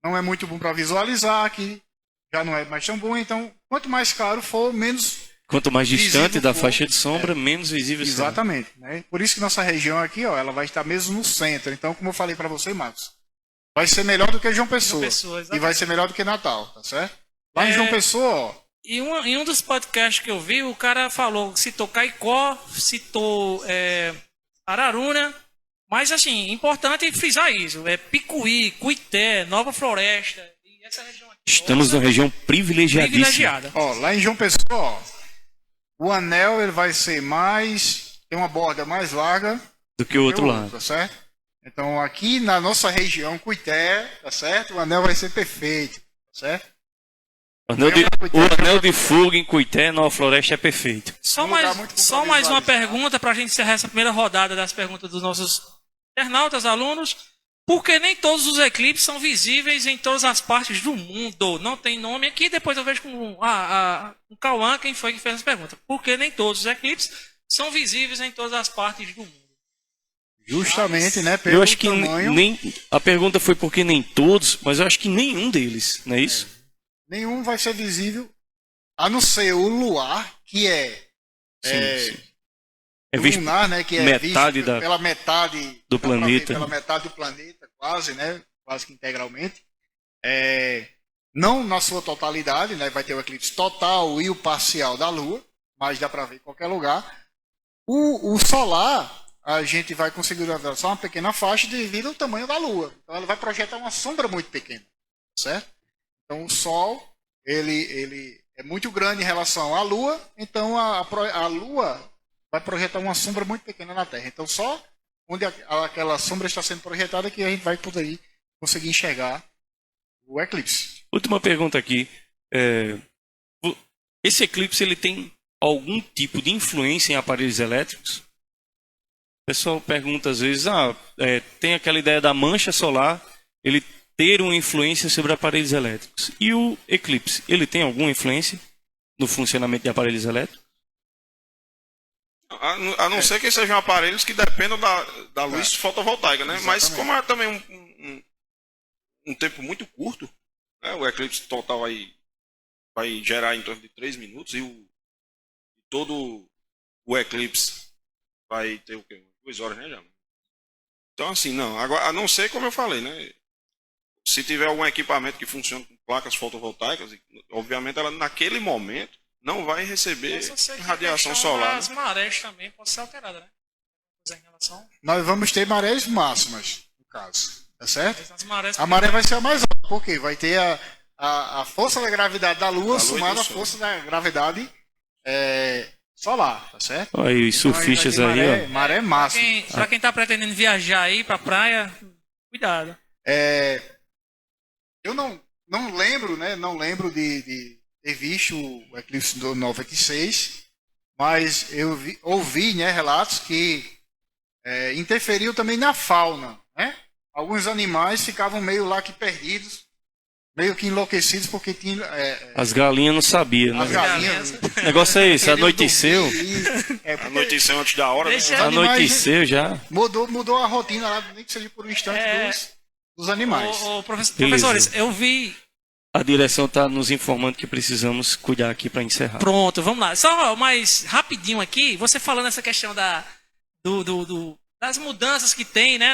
não é muito bom para visualizar, aqui já não é mais tão bom. Então, quanto mais claro for, menos Quanto mais distante visível da for, faixa de sombra, menos visível será. Exatamente, né? Por isso que nossa região aqui, ó, ela vai estar mesmo no centro. Então, como eu falei para você, Marcos, vai ser melhor do que João Pessoa. Pessoa, E vai ser melhor do que Natal, tá certo? Lá em João Pessoa, ó, Em um dos podcasts que eu vi, o cara falou, citou Caicó, citou Araruna, mas assim, importante frisar isso, Picuí, Cuité, Nova Floresta, e essa região aqui. Estamos numa região privilegiadíssima. privilegiada. ó, lá em João Pessoa, ó, o anel ele vai ser tem uma borda mais larga Do que o outro que o lado. tá certo? Então aqui na nossa região, Cuité, tá certo? O anel vai ser perfeito, tá certo? O anel de fogo em Cuité, Nova Floresta, é perfeito. Só Um lugar mais, muito só mais uma visualizado. pergunta para a gente encerrar essa primeira rodada das perguntas dos nossos internautas, alunos. Por que nem todos os eclipses são visíveis em todas as partes do mundo? Não tem nome aqui, depois eu vejo com o Cauã, quem foi que fez essa pergunta. Por que nem todos os eclipses são visíveis em todas as partes do mundo? Justamente, né? Pelo Eu acho que tamanho, nem. A pergunta foi por que nem todos, mas eu acho que nenhum deles, não é isso? nenhum vai ser visível, a não ser o luar, que Sim. É visto lunar, né? Que é metade visto da- pela metade do dá pra ver planeta. pela metade do planeta, quase, né? Quase que integralmente. Não na sua totalidade, né? Vai ter o eclipse total e o parcial da Lua, mas dá para ver em qualquer lugar. O solar, a gente vai conseguir ver só uma pequena faixa devido ao tamanho da Lua. Então ela vai projetar uma sombra muito pequena, certo? Então o Sol, ele é muito grande em relação à Lua, então a Lua vai projetar uma sombra muito pequena na Terra. Então só onde aquela sombra está sendo projetada que a gente vai poder conseguir enxergar o eclipse. Última pergunta aqui. Esse eclipse ele tem algum tipo de influência em aparelhos elétricos? O pessoal pergunta às vezes, tem aquela ideia da mancha solar, ele ter uma influência sobre aparelhos elétricos. E o eclipse, ele tem alguma influência no funcionamento de aparelhos elétricos? A não ser que sejam aparelhos que dependam da luz fotovoltaica, né? Mas como é também um tempo muito curto, né? O eclipse total vai gerar em torno de 3 minutos e todo o eclipse vai ter o quê? 2 horas, né, já? Então, assim, não. Agora, a não ser, como eu falei, né? Se tiver algum equipamento que funcione com placas fotovoltaicas, obviamente ela naquele momento não vai receber radiação solar. As marés também podem ser alteradas, né? Em relação Nós vamos ter marés máximas, no caso, tá certo? às marés. A maré vai ser a mais alta, porque vai ter a força da gravidade da Lua Da Lua e somada do à Sol. força da gravidade solar, tá certo? Olha aí, Então, a gente surfistas vai ter aí, ó. maré máxima. Pra quem tá pretendendo viajar aí pra praia, cuidado. Eu não lembro, né? Não lembro de ter visto o eclipse do 96, mas eu ouvi, né, relatos que interferiu também na fauna, né? Alguns animais ficavam meio lá que perdidos, meio que enlouquecidos porque tinha As galinhas não sabiam, né? as galinhas. O negócio é esse, queriam anoiteceu. dormir, Anoiteceu antes da hora, Deixa- né? Anoiteceu já. mudou a rotina lá, nem que seja por um instante dos animais. Professores, eu vi. A direção está nos informando que precisamos cuidar aqui para encerrar. Pronto, vamos lá. Só mais rapidinho aqui, você falando essa questão das mudanças que tem, né?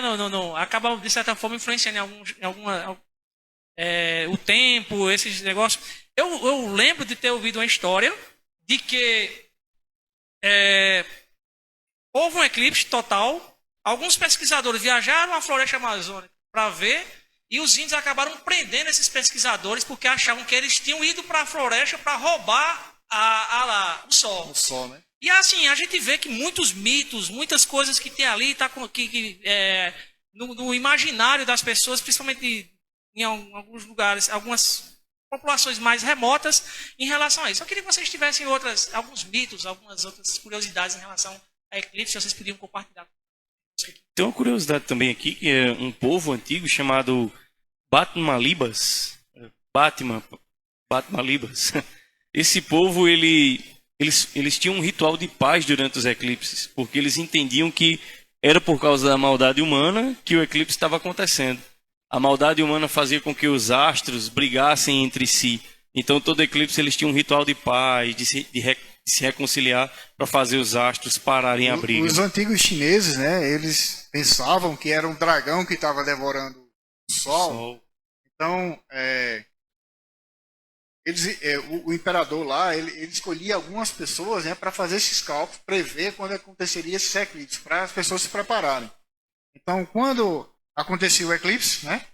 Acaba, de certa forma, influenciando o tempo, esses negócios. Eu lembro de ter ouvido uma história de que houve um eclipse total. Alguns pesquisadores viajaram à floresta amazônica para ver, e os índios acabaram prendendo esses pesquisadores porque achavam que eles tinham ido para a floresta para roubar o sol. O sol, né? E assim, a gente vê que muitos mitos, muitas coisas que tem ali, tá no imaginário das pessoas, principalmente em alguns lugares, algumas populações mais remotas, em relação a isso. Eu queria que vocês tivessem alguns mitos, algumas outras curiosidades em relação a eclipse, se vocês podiam compartilhar. Tem uma curiosidade também aqui, que é um povo antigo chamado Batmalibas. Batmalibas. Esse povo, eles tinham um ritual de paz durante os eclipses, porque eles entendiam que era por causa da maldade humana que o eclipse estava acontecendo. A maldade humana fazia com que os astros brigassem entre si. Então, todo eclipse eles tinham um ritual de paz, de se reconciliar para fazer os astros pararem a briga. Os antigos chineses, né, eles pensavam que era um dragão que estava devorando o sol. Então, o imperador lá, ele escolhia algumas pessoas, né, para fazer esses cálculos, prever quando aconteceria esse eclipse, para as pessoas se prepararem. Então, quando acontecia o eclipse, né,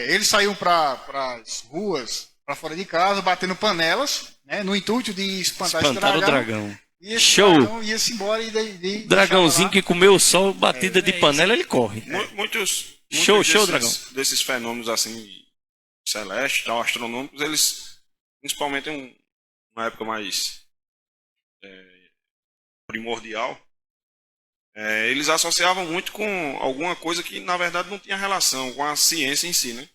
eles saíam para as ruas, para fora de casa, batendo panelas, né, no intuito de espantar esse o dragão. E esse Show! dragão ia-se embora e Dragãozinho que comeu o sol, batida de panela, ele corre. Muitos Show, dragão. desses fenômenos assim celestes, tal, astronômicos, eles, principalmente em uma época mais primordial, eles associavam muito com alguma coisa que na verdade não tinha relação com a ciência em si, né?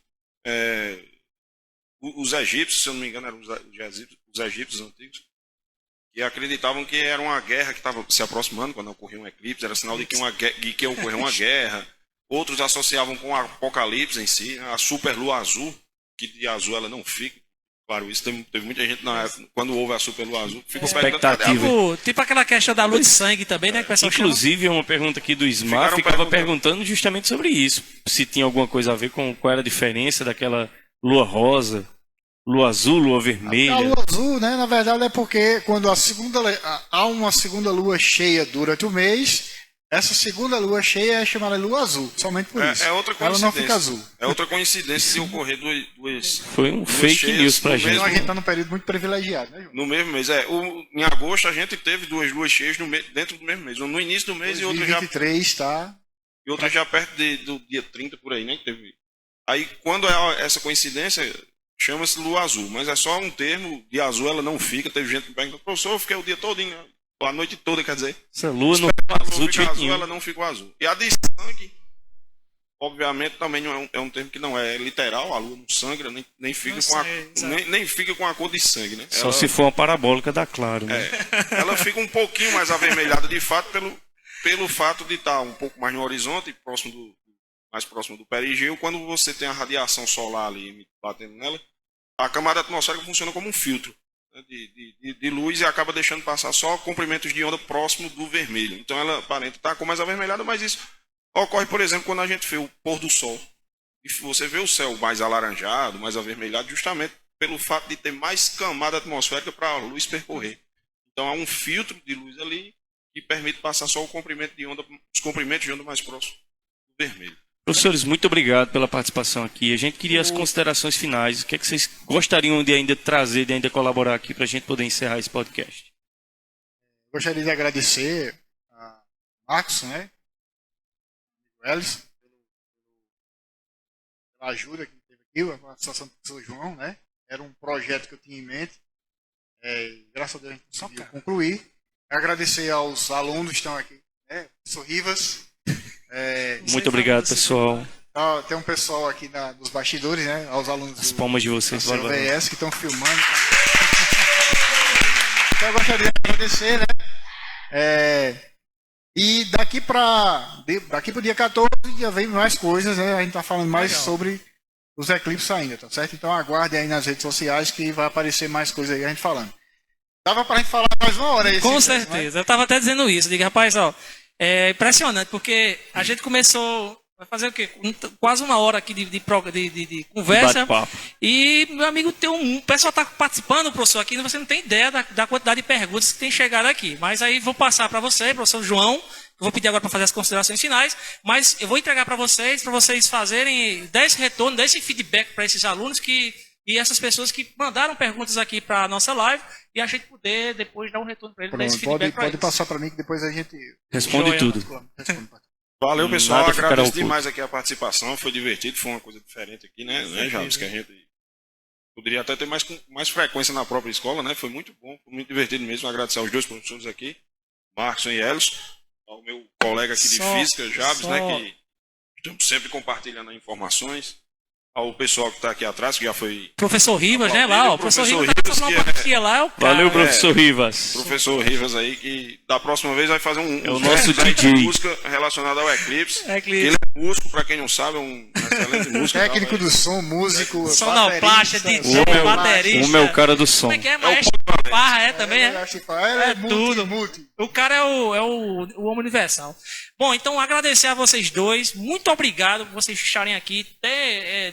Os egípcios, se eu não me engano, eram os egípcios antigos, e acreditavam que era uma guerra que estava se aproximando quando ocorria um eclipse, era sinal de que ia ocorrer uma guerra. Outros associavam com o apocalipse em si, a superlua azul, que de azul ela não fica. Claro, isso teve muita gente na época, quando houve a superlua azul, ficou expectativa. Tipo aquela questão da lua de sangue também, né? Que o pessoal Inclusive, uma pergunta aqui do Ismar ficava perguntando justamente sobre isso. Se tinha alguma coisa a ver com qual era a diferença daquela lua rosa, lua azul, lua vermelha. A lua azul, né, na verdade é porque quando há uma segunda lua cheia durante o mês, essa segunda lua cheia é chamada lua azul, somente por isso. É outra ela coincidência. não fica azul. É outra coincidência se ocorrer duas. Foi um fake news pra gente. Então a gente está num período muito privilegiado, né, João? No mesmo mês, em agosto a gente teve 2 luas cheias dentro do mesmo mês. Um no início do mês 2023, e outra já perto do dia 30 por aí, né? Que teve. Aí quando é essa coincidência, chama-se lua azul, mas é só um termo, de azul ela não fica. Teve gente que me perguntou, professor, eu fiquei o dia todinho, a noite toda, quer dizer. Essa lua não ficou azul, ela não ficou azul. E a de sangue, obviamente, também não é um termo que não é literal, a lua não sangra, nem fica, nem fica com a cor de sangue, né? Só se for uma parabólica dá claro, né? Ela fica um pouquinho mais avermelhada de fato pelo fato de estar um pouco mais no horizonte, mais próximo do perigeu. Quando você tem a radiação solar ali batendo nela, a camada atmosférica funciona como um filtro, né, de luz, e acaba deixando passar só comprimentos de onda próximo do vermelho. Então ela aparenta estar com mais avermelhada, mas isso ocorre, por exemplo, quando a gente vê o pôr do sol. E você vê o céu mais alaranjado, mais avermelhado, justamente pelo fato de ter mais camada atmosférica para a luz percorrer. Então há um filtro de luz ali que permite passar só os comprimentos de onda mais próximos do vermelho. Professores, muito obrigado pela participação aqui. A gente queria as considerações finais. O que é que vocês gostariam de ainda trazer, de ainda colaborar aqui para a gente poder encerrar esse podcast? Gostaria de agradecer a Marcos, né? Elis, pela ajuda que teve aqui, a associação do professor João, né? Era um projeto que eu tinha em mente. Graças a Deus a gente conseguiu concluir. Agradecer aos alunos que estão aqui, né? Professor Rivas. Muito obrigado, pessoal. Tem um pessoal aqui dos bastidores, né? Aos alunos As palmas de vocês, do VS que estão filmando. Então eu gostaria de agradecer, né? E daqui pro dia 14 já vem mais coisas, né? A gente tá falando mais sobre os eclipses ainda, tá certo? Então aguarde aí nas redes sociais que vai aparecer mais coisas aí a gente falando. Dava pra gente falar mais uma hora aí. Com certeza. Eu tava até dizendo isso. Digo, rapaz, ó, é impressionante, porque a gente começou, vai fazer o quê? Quase uma hora aqui de conversa. E, meu amigo, o pessoal está participando, professor, aqui, você não tem ideia da quantidade de perguntas que tem chegado aqui. Mas aí vou passar para você, professor João, eu vou pedir agora para fazer as considerações finais, mas eu vou entregar para vocês fazerem 10 retornos, 10 feedback para esses alunos e essas pessoas que mandaram perguntas aqui para a nossa live, e a gente poder depois dar um retorno para eles. Pode passar para mim que depois a gente responde tudo. Valeu, pessoal. Agradeço demais aqui a participação. Foi divertido, foi uma coisa diferente aqui, né, Jabes? Que a gente poderia até ter mais frequência na própria escola, né? Foi muito bom, foi muito divertido mesmo. Agradecer aos dois professores aqui, Marcos e Elis, ao meu colega aqui de física, Jabes, né? Que estamos sempre compartilhando informações. ao pessoal que está aqui atrás, que já foi... Professor Rivas, né, lá, ó. Professor Rivas tá Rivas, fazendo uma partia lá, é o cara. Valeu, professor Rivas. Professor Rivas aí, que da próxima vez vai fazer É o nosso DJ. música relacionada ao Eclipse. Eclipse. Que ele é músico, para quem não sabe, é um excelente músico. Técnico do som, músico, Sonoplasta, baterista, DJ, baterista. O meu cara do som. Como é que é, maestro? Parra, também é? É tudo. multi. O cara é o homem universal. Bom, então agradecer a vocês dois. Muito obrigado por vocês estarem aqui,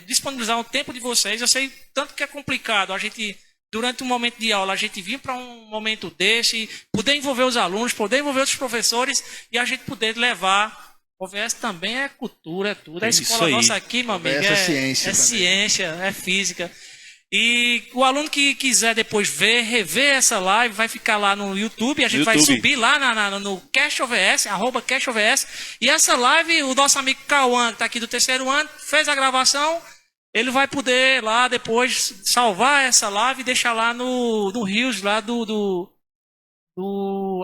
disponibilizar o tempo de vocês. Eu sei tanto que é complicado a gente, durante um momento de aula, a gente vir para um momento desse, poder envolver os alunos, poder envolver outros professores e a gente poder levar. O OVS também é cultura, é tudo. A escola nossa aqui, meu amigo, é ciência, é física. E o aluno que quiser depois rever essa live, vai ficar lá no YouTube. A gente vai subir lá no CastOVS, @CastOVS. E essa live, o nosso amigo Cauã, que está aqui do terceiro ano, fez a gravação. Ele vai poder lá depois salvar essa live e deixar lá no Rios, lá do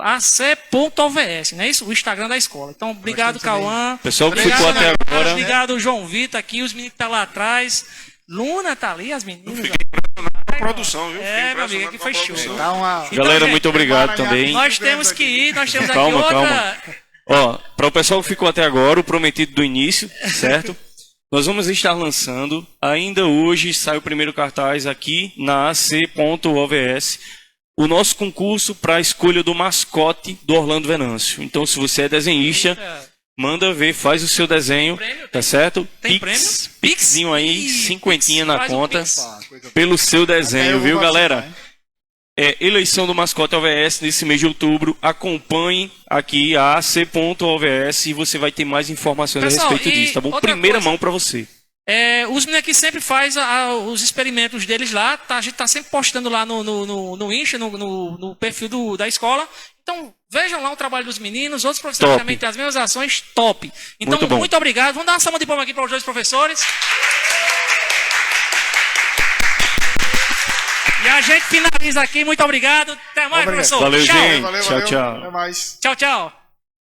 ac.ovs, não é isso? O Instagram da escola. Então, obrigado, Cauã. Pessoal que ficou até agora. Obrigado, João Vitor aqui, os meninos que estão lá atrás. Luna tá ali, as meninas. A produção, viu? Meu amigo, aqui foi show. Galera, gente, muito obrigado também. Nós temos que ir, nós temos aqui Calma, outra... calma. Ó, para o pessoal que ficou até agora, o prometido do início, certo? Nós vamos estar lançando, ainda hoje sai o primeiro cartaz aqui na ac.ovs, o nosso concurso para a escolha do mascote do Orlando Venâncio. Então, se você é desenhista, manda ver, faz o seu desenho, tá certo? Tem prêmio? Pixinho aí, cinquentinha na faz um conta, pix. pelo seu desenho, viu, galera? Eleição do mascote OVS nesse mês de outubro. Acompanhe aqui a ac.ovs e você vai ter mais informações Pessoal, a respeito disso, tá bom? Primeira mão para você. Os meninos aqui sempre fazem os experimentos deles lá, tá? A gente tá sempre postando lá no Insta, no perfil da escola. Então, vejam lá o trabalho dos meninos, outros professores Top. também têm as mesmas ações, top. Então, Muito bom. muito obrigado. Vamos dar uma salva de palmas aqui para os dois professores. E a gente finaliza aqui, muito obrigado. Até mais, professor. Valeu, Tchau. gente. Valeu, Tchau, tchau. Até mais. Tchau, tchau.